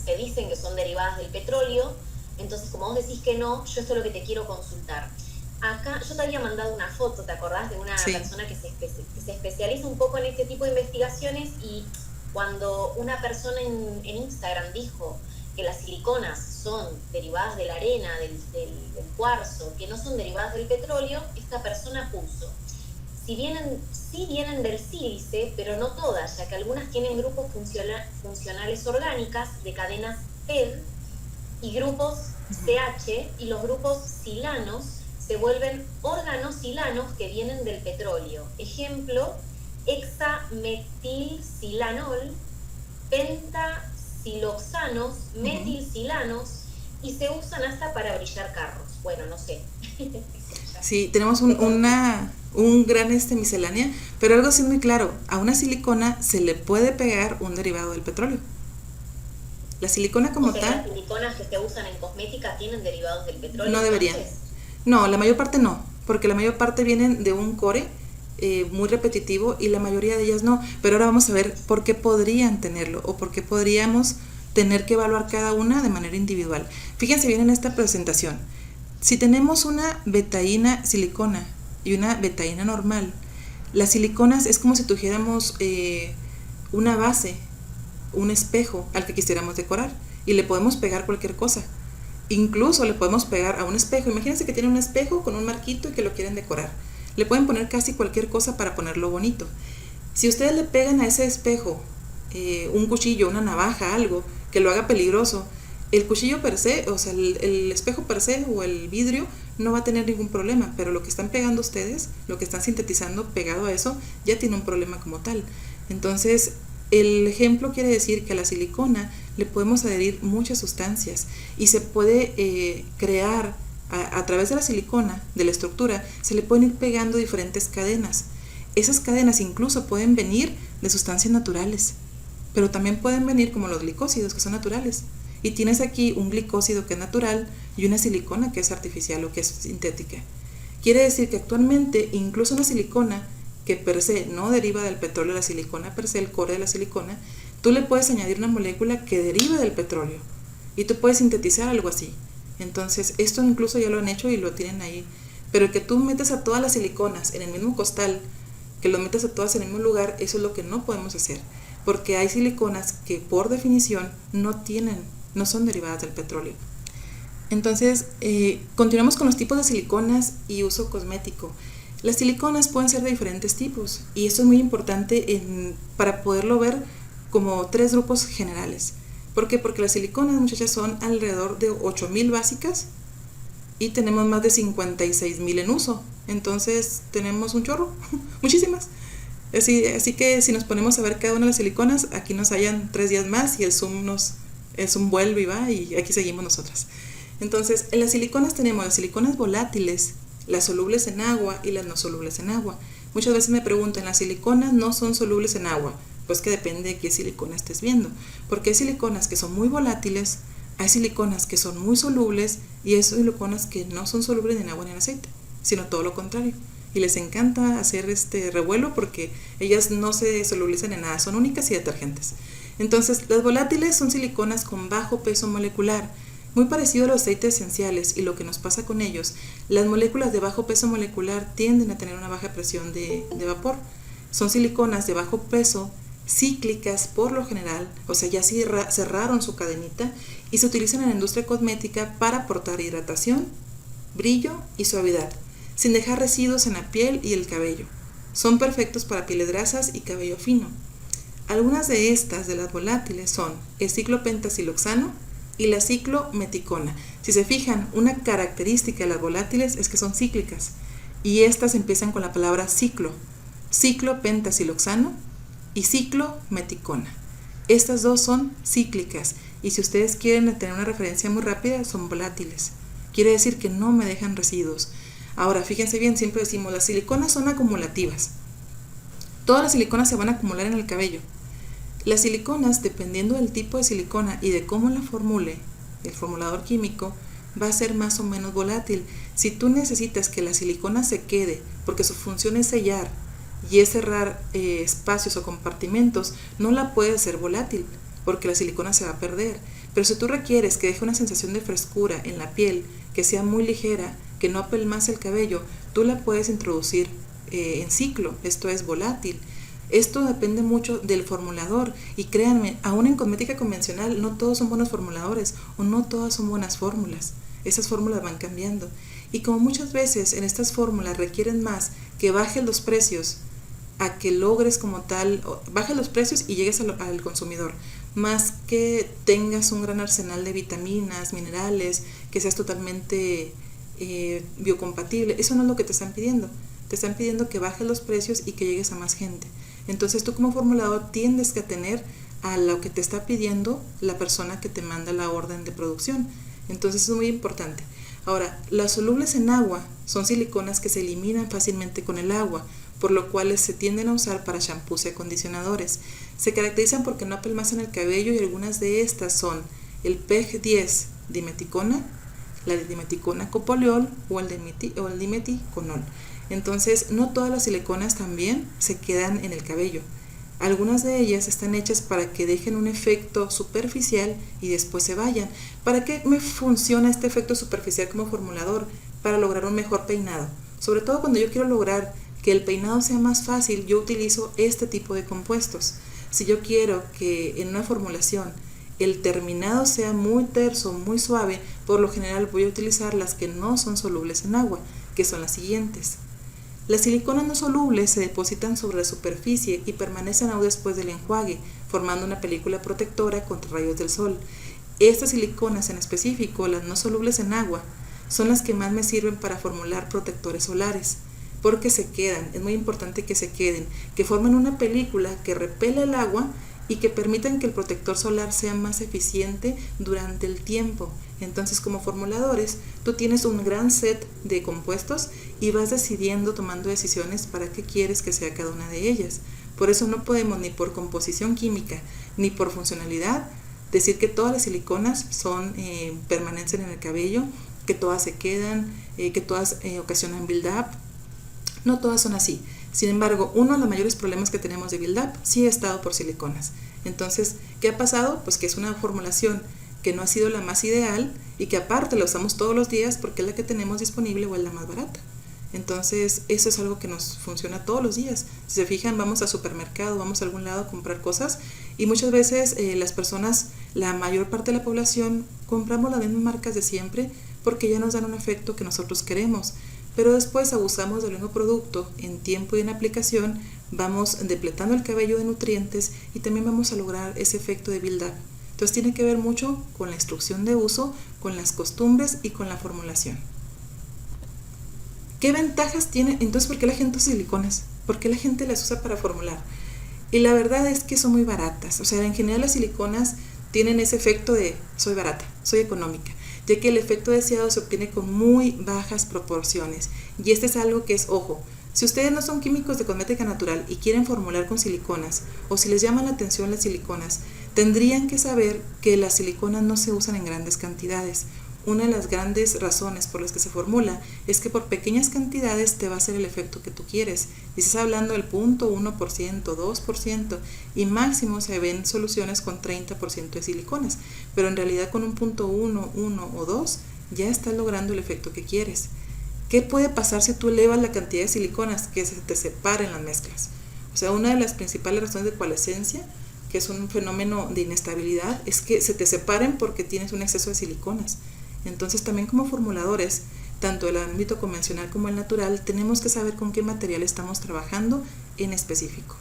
se dicen que son derivadas del petróleo. Entonces, como vos decís que no, yo esto es lo que te quiero consultar. Acá yo te había mandado una foto, ¿te acordás? De una persona que se especializa un poco en este tipo de investigaciones, y cuando una persona en Instagram dijo que las siliconas son derivadas de la arena, del cuarzo, que no son derivadas del petróleo, esta persona puso, sí vienen del sílice, pero no todas, ya que algunas tienen grupos funcionales orgánicas de cadenas PED y grupos CH, y los grupos silanos se vuelven organosilanos que vienen del petróleo. Ejemplo, hexametilsilanol, pentasiloxanos, metilsilanos, y se usan hasta para brillar carros. Bueno, no sé. Sí, tenemos un gran miscelánea, pero algo sí muy claro, a una silicona se le puede pegar un derivado del petróleo. La silicona como tal... ¿Las siliconas que se usan en cosmética tienen derivados del petróleo? No deberían. No, la mayor parte no, porque la mayor parte vienen de un core muy repetitivo y la mayoría de ellas no. Pero ahora vamos a ver por qué podrían tenerlo o por qué podríamos tener que evaluar cada una de manera individual. Fíjense bien en esta presentación. Si tenemos una betaína silicona y una betaína normal, las siliconas es como si tuviéramos una base, un espejo al que quisiéramos decorar, y le podemos pegar cualquier cosa. Incluso le podemos pegar a un espejo. Imagínense que tiene un espejo con un marquito y que lo quieren decorar. Le pueden poner casi cualquier cosa para ponerlo bonito. Si ustedes le pegan a ese espejo un cuchillo, una navaja, algo que lo haga peligroso, el cuchillo per se, o sea, el espejo per se o el vidrio no va a tener ningún problema, pero lo que están pegando ustedes, lo que están sintetizando pegado a eso, ya tiene un problema como tal. Entonces, el ejemplo quiere decir que a la silicona le podemos adherir muchas sustancias y se puede crear A través de la silicona, de la estructura, se le pueden ir pegando diferentes cadenas. Esas cadenas incluso pueden venir de sustancias naturales, pero también pueden venir como los glicósidos, que son naturales. Y tienes aquí un glicósido que es natural y una silicona que es artificial o que es sintética. Quiere decir que actualmente incluso una silicona que per se no deriva del petróleo, la silicona per se, el core de la silicona, tú le puedes añadir una molécula que deriva del petróleo y tú puedes sintetizar algo así. Entonces, esto incluso ya lo han hecho y lo tienen ahí. Pero que tú metes a todas las siliconas en el mismo costal, que lo metas a todas en el mismo lugar, eso es lo que no podemos hacer. Porque hay siliconas que por definición no son derivadas del petróleo. Entonces, continuamos con los tipos de siliconas y uso cosmético. Las siliconas pueden ser de diferentes tipos y esto es muy importante para poderlo ver como 3 grupos generales. ¿Por qué? Porque las siliconas, muchachas, son alrededor de 8,000 básicas y tenemos más de 56,000 en uso. Entonces tenemos un chorro, muchísimas. Así que si nos ponemos a ver cada una de las siliconas, aquí nos hallan 3 días más y el Zoom vuelve y va y aquí seguimos nosotras. Entonces, en las siliconas tenemos las siliconas volátiles, las solubles en agua y las no solubles en agua. Muchas veces me preguntan, ¿las siliconas no son solubles en agua? Pues que depende de qué silicona estés viendo, porque hay siliconas que son muy volátiles, hay siliconas que son muy solubles y hay siliconas que no son solubles ni en agua ni en aceite, sino todo lo contrario. Y les encanta hacer este revuelo porque ellas no se solubilizan en nada, son únicas y detergentes. Entonces, las volátiles son siliconas con bajo peso molecular, muy parecido a los aceites esenciales, y lo que nos pasa con ellos, las moléculas de bajo peso molecular tienden a tener una baja presión de vapor. Son siliconas de bajo peso, cíclicas por lo general, o sea, ya cerraron su cadenita y se utilizan en la industria cosmética para aportar hidratación, brillo y suavidad, sin dejar residuos en la piel y el cabello. Son perfectos para pieles grasas y cabello fino. Algunas de estas, de las volátiles, son el ciclopentasiloxano y la ciclometicona. Si se fijan, una característica de las volátiles es que son cíclicas y estas empiezan con la palabra ciclopentasiloxano y ciclometicona. Estas dos son cíclicas y si ustedes quieren tener una referencia muy rápida, son volátiles. Quiere decir que no me dejan residuos. Ahora, fíjense bien, siempre decimos, las siliconas son acumulativas. Todas las siliconas se van a acumular en el cabello. Las siliconas, dependiendo del tipo de silicona y de cómo la formule el formulador químico, va a ser más o menos volátil. Si tú necesitas que la silicona se quede, porque su función es sellar y es cerrar espacios o compartimentos, no la puedes hacer volátil, porque la silicona se va a perder. Pero si tú requieres que deje una sensación de frescura en la piel, que sea muy ligera, que no apelmace el cabello, tú la puedes introducir en ciclo, esto es volátil. Esto depende mucho del formulador y créanme, aún en cosmética convencional no todos son buenos formuladores o no todas son buenas fórmulas. Esas fórmulas van cambiando y como muchas veces en estas fórmulas requieren más que bajes los precios a que logres como tal, bajes los precios y llegues al consumidor, más que tengas un gran arsenal de vitaminas, minerales, que seas totalmente biocompatible. Eso no es lo que te están pidiendo. Te están pidiendo que bajes los precios y que llegues a más gente. Entonces tú como formulador tiendes a tener a lo que te está pidiendo la persona que te manda la orden de producción. Entonces es muy importante. Ahora, las solubles en agua son siliconas que se eliminan fácilmente con el agua, por lo cual se tienden a usar para shampoos y acondicionadores. Se caracterizan porque no apelmazan el cabello y algunas de estas son el PEG-10 dimeticona, la dimeticona copoleol o el dimeticonol. Entonces, no todas las siliconas también se quedan en el cabello. Algunas de ellas están hechas para que dejen un efecto superficial y después se vayan. ¿Para qué me funciona este efecto superficial como formulador? Para lograr un mejor peinado. Sobre todo cuando yo quiero lograr que el peinado sea más fácil, yo utilizo este tipo de compuestos. Si yo quiero que en una formulación el terminado sea muy terso, muy suave, por lo general voy a utilizar las que no son solubles en agua, que son las siguientes. Las siliconas no solubles se depositan sobre la superficie y permanecen aún después del enjuague, formando una película protectora contra rayos del sol. Estas siliconas en específico, las no solubles en agua, son las que más me sirven para formular protectores solares, porque se quedan, es muy importante que se queden, que formen una película que repele el agua y que permitan que el protector solar sea más eficiente durante el tiempo. Entonces, como formuladores, tú tienes un gran set de compuestos y vas decidiendo, tomando decisiones para qué quieres que sea cada una de ellas. Por eso no podemos ni por composición química ni por funcionalidad decir que todas las siliconas son permanentes en el cabello, que todas se quedan, que todas ocasionan build-up. No todas son así. Sin embargo, uno de los mayores problemas que tenemos de build-up sí ha estado por siliconas. Entonces, ¿qué ha pasado? Pues que es una formulación que no ha sido la más ideal y que aparte la usamos todos los días porque es la que tenemos disponible o es la más barata. Entonces, eso es algo que nos funciona todos los días. Si se fijan, vamos al supermercado, vamos a algún lado a comprar cosas y muchas veces las personas, la mayor parte de la población, compramos las mismas marcas de siempre porque ya nos dan un efecto que nosotros queremos. Pero después abusamos del mismo producto en tiempo y en aplicación, vamos depletando el cabello de nutrientes y también vamos a lograr ese efecto de build-up. Entonces tiene que ver mucho con la instrucción de uso, con las costumbres y con la formulación. ¿Qué ventajas tiene? Entonces, ¿por qué la gente usa siliconas? ¿Por qué la gente las usa para formular? Y la verdad es que son muy baratas. O sea, en general las siliconas tienen ese efecto de soy barata, soy económica, ya que el efecto deseado se obtiene con muy bajas proporciones. Y este es algo que es, ojo, si ustedes no son químicos de cosmética natural y quieren formular con siliconas, o si les llaman la atención las siliconas, tendrían que saber que las siliconas no se usan en grandes cantidades. Una de las grandes razones por las que se formula es que por pequeñas cantidades te va a hacer el efecto que tú quieres. Y estás hablando del 0.1%, 2%, y máximo se ven soluciones con 30% de siliconas. Pero en realidad con un 0.1, 1 o 2 ya estás logrando el efecto que quieres. ¿Qué puede pasar si tú elevas la cantidad de siliconas? Que se te separen las mezclas. O sea, una de las principales razones de coalescencia, que es un fenómeno de inestabilidad, es que se te separen porque tienes un exceso de siliconas. Entonces también como formuladores, tanto el ámbito convencional como el natural, tenemos que saber con qué material estamos trabajando en específico.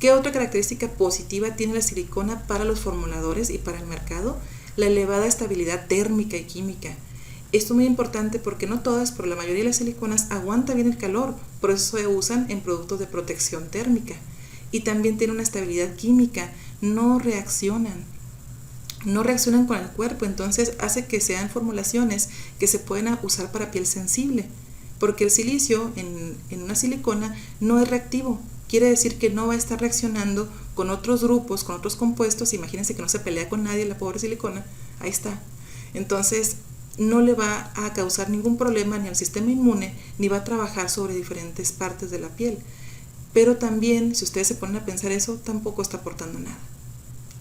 ¿Qué otra característica positiva tiene la silicona para los formuladores y para el mercado? La elevada estabilidad térmica y química. Esto es muy importante porque no todas, pero la mayoría de las siliconas aguanta bien el calor, por eso se usan en productos de protección térmica. Y también tiene una estabilidad química, no reaccionan con el cuerpo, entonces hace que sean formulaciones que se pueden usar para piel sensible, porque el silicio en una silicona no es reactivo, quiere decir que no va a estar reaccionando con otros grupos, con otros compuestos. Imagínense que no se pelea con nadie la pobre silicona, ahí está. Entonces no le va a causar ningún problema ni al sistema inmune, ni va a trabajar sobre diferentes partes de la piel. Pero también, si ustedes se ponen a pensar eso, tampoco está aportando nada.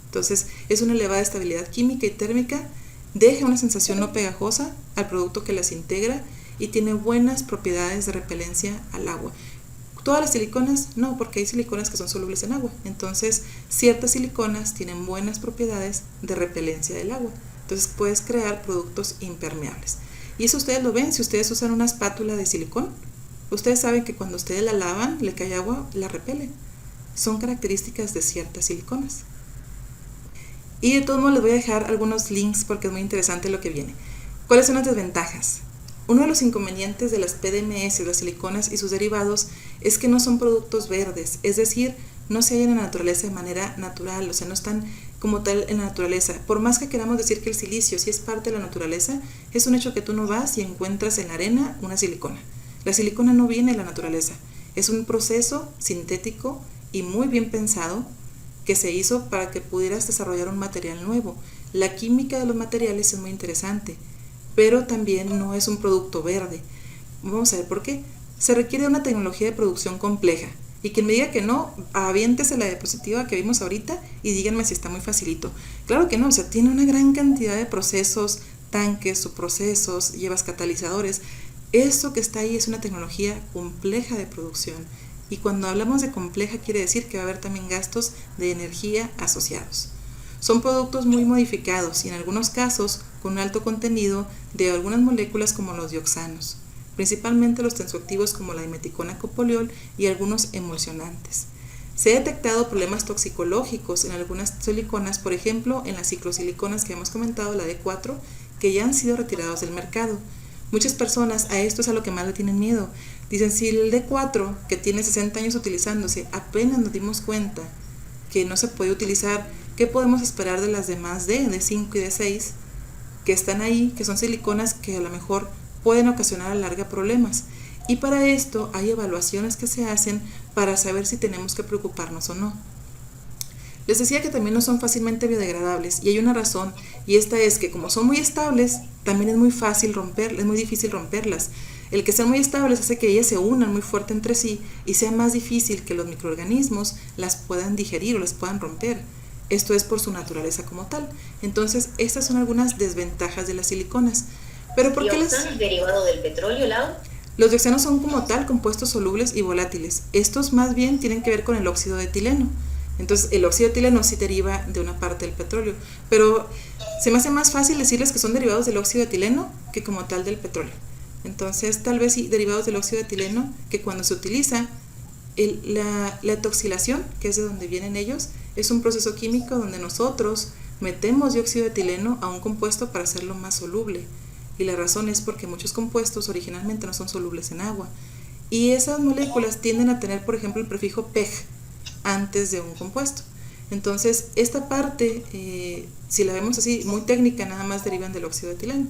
Entonces, es una elevada estabilidad química y térmica, deja una sensación no pegajosa al producto que las integra y tiene buenas propiedades de repelencia al agua. Todas las siliconas, no, porque hay siliconas que son solubles en agua. Entonces, ciertas siliconas tienen buenas propiedades de repelencia del agua. Entonces, puedes crear productos impermeables. Y eso ustedes lo ven si ustedes usan una espátula de silicón. Ustedes saben que cuando ustedes la lavan, le cae agua, la repele. Son características de ciertas siliconas. Y de todos modos les voy a dejar algunos links porque es muy interesante lo que viene. ¿Cuáles son las desventajas? Uno de los inconvenientes de las PDMS, las siliconas y sus derivados, es que no son productos verdes, es decir, no se hallan en la naturaleza de manera natural, o sea, no están como tal en la naturaleza. Por más que queramos decir que el silicio sí es parte de la naturaleza, es un hecho que tú no vas y encuentras en la arena una silicona. La silicona no viene de la naturaleza, es un proceso sintético y muy bien pensado que se hizo para que pudieras desarrollar un material nuevo. La química de los materiales es muy interesante, pero también no es un producto verde. Vamos a ver por qué. Se requiere una tecnología de producción compleja. Y quien me diga que no, aviéntese la diapositiva que vimos ahorita y díganme si está muy facilito. Claro que no, o sea, tiene una gran cantidad de procesos, tanques, subprocesos, llevas catalizadores. Esto que está ahí es una tecnología compleja de producción. Y cuando hablamos de compleja quiere decir que va a haber también gastos de energía asociados. Son productos muy modificados y en algunos casos con un alto contenido de algunas moléculas como los dioxanos, principalmente los tensoactivos como la dimeticona copoliol y algunos emulsionantes. Se han detectado problemas toxicológicos en algunas siliconas, por ejemplo en las ciclosiliconas que hemos comentado, la D4, que ya han sido retirados del mercado. Muchas personas a esto es a lo que más le tienen miedo. Dicen, si el D4, que tiene 60 años utilizándose, apenas nos dimos cuenta que no se puede utilizar, ¿qué podemos esperar de las demás de 5 y de 6 que están ahí, que son siliconas que a lo mejor pueden ocasionar a la larga problemas? Y para esto hay evaluaciones que se hacen para saber si tenemos que preocuparnos o no. Les decía que también no son fácilmente biodegradables, y hay una razón, y esta es que como son muy estables, también es muy difícil romperlas. El que sean muy estables hace que ellas se unan muy fuerte entre sí y sea más difícil que los microorganismos las puedan digerir o las puedan romper. Esto es por su naturaleza como tal. Entonces, estas son algunas desventajas de las siliconas. Pero ¿por qué ¿Dioxano es derivado del petróleo, Lau? Los dioxanos son como tal compuestos solubles y volátiles. Estos más bien tienen que ver con el óxido de etileno. Entonces, el óxido de etileno sí deriva de una parte del petróleo. Pero se me hace más fácil decirles que son derivados del óxido de etileno que como tal del petróleo. Entonces, tal vez sí, derivados del óxido de etileno, que cuando se utiliza la etoxilación, que es de donde vienen ellos, es un proceso químico donde nosotros metemos dióxido de etileno a un compuesto para hacerlo más soluble. Y la razón es porque muchos compuestos originalmente no son solubles en agua. Y esas moléculas tienden a tener, por ejemplo, el prefijo PEG antes de un compuesto. Entonces, esta parte, si la vemos así, muy técnica, nada más derivan del óxido de etileno.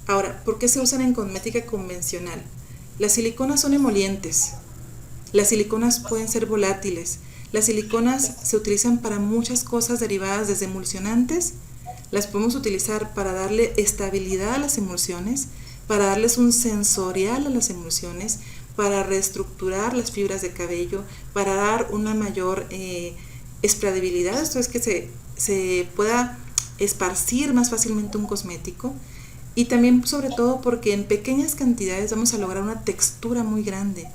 Ahora, ¿por qué se usan en cosmética convencional? Las siliconas son emolientes. Las siliconas pueden ser volátiles. Las siliconas se utilizan para muchas cosas derivadas desde emulsionantes. Las podemos utilizar para darle estabilidad a las emulsiones, para darles un sensorial a las emulsiones, para reestructurar las fibras de cabello, para dar una mayor esprayabilidad, esto es que se pueda esparcir más fácilmente un cosmético. Y también, sobre todo, porque en pequeñas cantidades vamos a lograr una textura muy grande.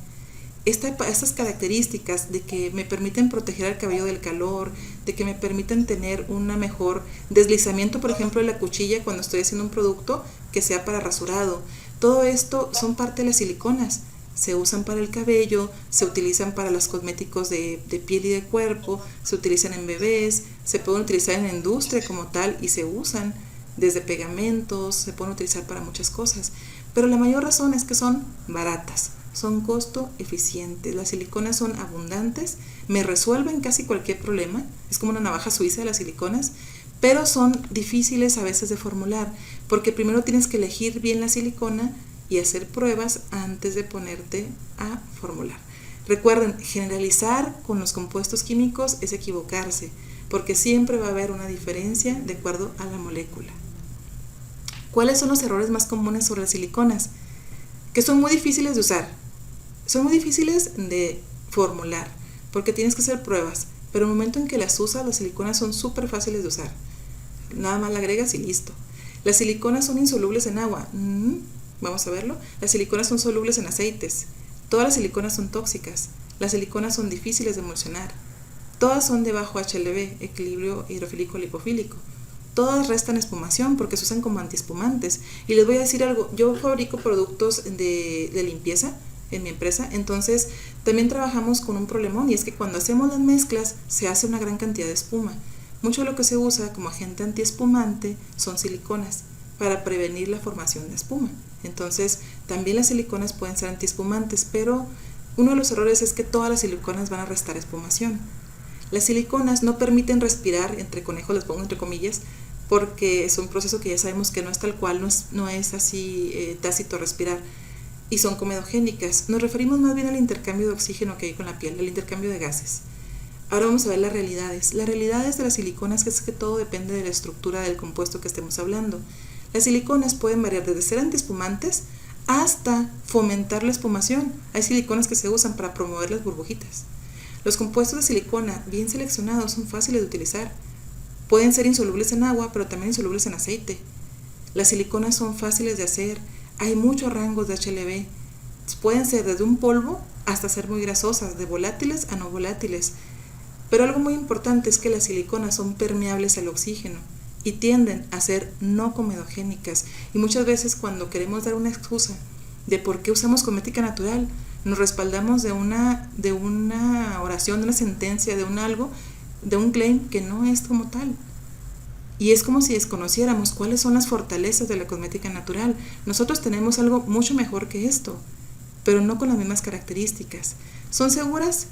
Estas características de que me permiten proteger al cabello del calor, de que me permiten tener una mejor deslizamiento, por ejemplo, de la cuchilla cuando estoy haciendo un producto que sea para rasurado. Todo esto son parte de las siliconas. Se usan para el cabello, se utilizan para los cosméticos de piel y de cuerpo, se utilizan en bebés, se pueden utilizar en la industria como tal y se usan desde pegamentos, se pueden utilizar para muchas cosas. Pero la mayor razón es que son baratas. Son costo eficientes, las siliconas son abundantes, me resuelven casi cualquier problema, es como una navaja suiza de las siliconas, pero son difíciles a veces de formular, porque primero tienes que elegir bien la silicona y hacer pruebas antes de ponerte a formular. Recuerden, generalizar con los compuestos químicos es equivocarse, porque siempre va a haber una diferencia de acuerdo a la molécula. ¿Cuáles son los errores más comunes sobre las siliconas? Que son muy difíciles de usar. Son muy difíciles de formular porque tienes que hacer pruebas, pero en el momento en que las usas, las siliconas son súper fáciles de usar. Nada más la agregas y listo. Las siliconas son insolubles en agua. Vamos a verlo. Las siliconas son solubles en aceites. Todas las siliconas son tóxicas. Las siliconas son difíciles de emulsionar. Todas son de bajo HLB, equilibrio hidrofílico lipofílico. Todas restan espumación porque se usan como antiespumantes. Y les voy a decir algo, yo fabrico productos de limpieza en mi empresa, entonces también trabajamos con un problemón, y es que cuando hacemos las mezclas se hace una gran cantidad de espuma. Mucho de lo que se usa como agente antiespumante son siliconas para prevenir la formación de espuma. Entonces también las siliconas pueden ser antiespumantes, pero uno de los errores es que todas las siliconas van a restar espumación. Las siliconas no permiten respirar, entre conejos les pongo entre comillas, porque es un proceso que ya sabemos que no es tal cual, no es así tácito respirar, y son comedogénicas. Nos referimos más bien al intercambio de oxígeno que hay con la piel, al intercambio de gases. Ahora vamos a ver las realidades. Las realidades de las siliconas es que todo depende de la estructura del compuesto que estemos hablando. Las siliconas pueden variar desde ser antiespumantes hasta fomentar la espumación. Hay siliconas que se usan para promover las burbujitas. Los compuestos de silicona bien seleccionados son fáciles de utilizar. Pueden ser insolubles en agua, pero también insolubles en aceite. Las siliconas son fáciles de hacer. Hay muchos rangos de HLB. Pueden ser desde un polvo hasta ser muy grasosas, de volátiles a no volátiles. Pero algo muy importante es que las siliconas son permeables al oxígeno y tienden a ser no comedogénicas. Y muchas veces cuando queremos dar una excusa de por qué usamos cosmética natural, nos respaldamos de una oración, de una sentencia, de un algo, de un claim que no es como tal. Y es como si desconociéramos cuáles son las fortalezas de la cosmética natural. Nosotros tenemos algo mucho mejor que esto, pero no con las mismas características. ¿Son seguras?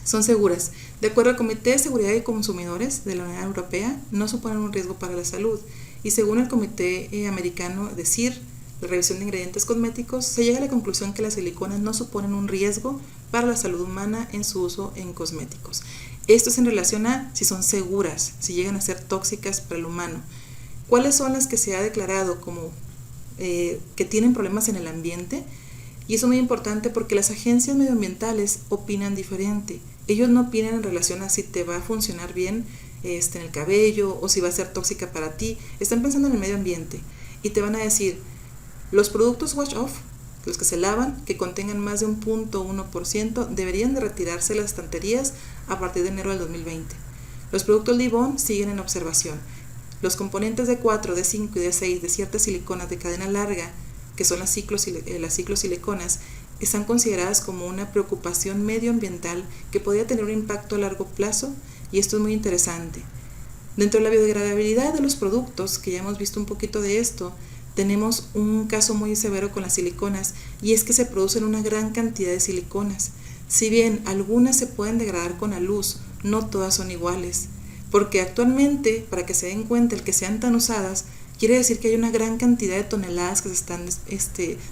Son seguras. De acuerdo al Comité de Seguridad de Consumidores de la Unión Europea, no suponen un riesgo para la salud. Y según el Comité Americano de CIR, la revisión de ingredientes cosméticos, se llega a la conclusión que las siliconas no suponen un riesgo para la salud humana en su uso en cosméticos. Esto es en relación a si son seguras, si llegan a ser tóxicas para el humano. ¿Cuáles son las que se ha declarado como que tienen problemas en el ambiente? Y eso es muy importante porque las agencias medioambientales opinan diferente. Ellos no opinan en relación a si te va a funcionar bien en el cabello o si va a ser tóxica para ti. Están pensando en el medio ambiente y te van a decir, los productos wash off, los que se lavan, que contengan más de un 0.1%, deberían de retirarse de las estanterías a partir de enero del 2020. Los productos Leave-On siguen en observación. Los componentes D4, D5 y D6 de ciertas siliconas de cadena larga, que son las ciclosiliconas, están consideradas como una preocupación medioambiental que podría tener un impacto a largo plazo, y esto es muy interesante. Dentro de la biodegradabilidad de los productos, que ya hemos visto un poquito de esto, tenemos un caso muy severo con las siliconas, y es que se producen una gran cantidad de siliconas. Si bien algunas se pueden degradar con la luz, no todas son iguales, porque actualmente, para que se den cuenta, el que sean tan usadas, quiere decir que hay una gran cantidad de toneladas que se están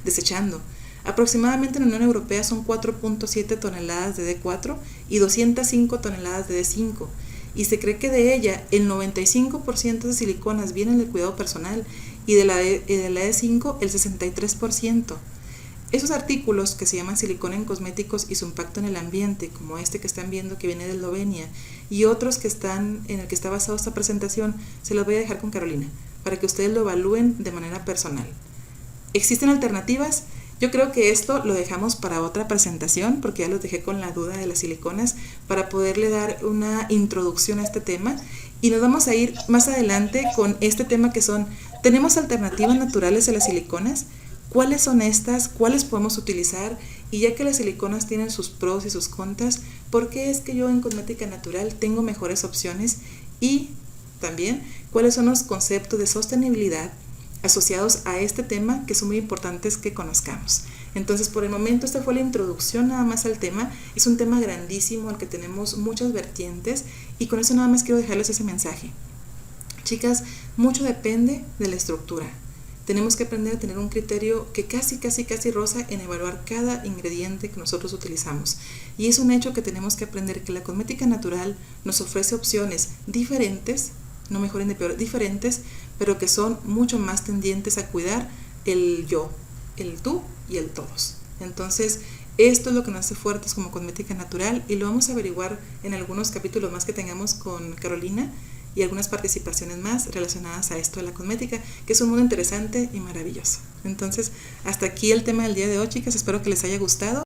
desechando. Aproximadamente en la Unión Europea son 4.7 toneladas de D4 y 205 toneladas de D5. Y se cree que de ella el 95% de siliconas vienen del cuidado personal y de la D5 el 63%. Esos artículos que se llaman silicona en cosméticos y su impacto en el ambiente, como este que están viendo que viene de Eslovenia y otros que están en el que está basada esta presentación, se los voy a dejar con Carolina para que ustedes lo evalúen de manera personal. ¿Existen alternativas? Yo creo que esto lo dejamos para otra presentación porque ya los dejé con la duda de las siliconas para poderle dar una introducción a este tema, y nos vamos a ir más adelante con este tema que son, ¿tenemos alternativas naturales a las siliconas? ¿Cuáles son estas? ¿Cuáles podemos utilizar? Y ya que las siliconas tienen sus pros y sus contras, ¿por qué es que yo en cosmética natural tengo mejores opciones? Y también, ¿cuáles son los conceptos de sostenibilidad asociados a este tema que son muy importantes que conozcamos? Entonces, por el momento, esta fue la introducción nada más al tema. Es un tema grandísimo al que tenemos muchas vertientes, y con eso nada más quiero dejarles ese mensaje. Chicas, mucho depende de la estructura. Tenemos que aprender a tener un criterio que casi roza en evaluar cada ingrediente que nosotros utilizamos. Y es un hecho que tenemos que aprender que la cosmética natural nos ofrece opciones diferentes, no mejor ni peor, diferentes, pero que son mucho más tendientes a cuidar el yo, el tú y el todos. Entonces, esto es lo que nos hace fuertes como cosmética natural, y lo vamos a averiguar en algunos capítulos más que tengamos con Carolina y algunas participaciones más relacionadas a esto de la cosmética, que es un mundo interesante y maravilloso. Entonces, hasta aquí el tema del día de hoy, chicas. Espero que les haya gustado.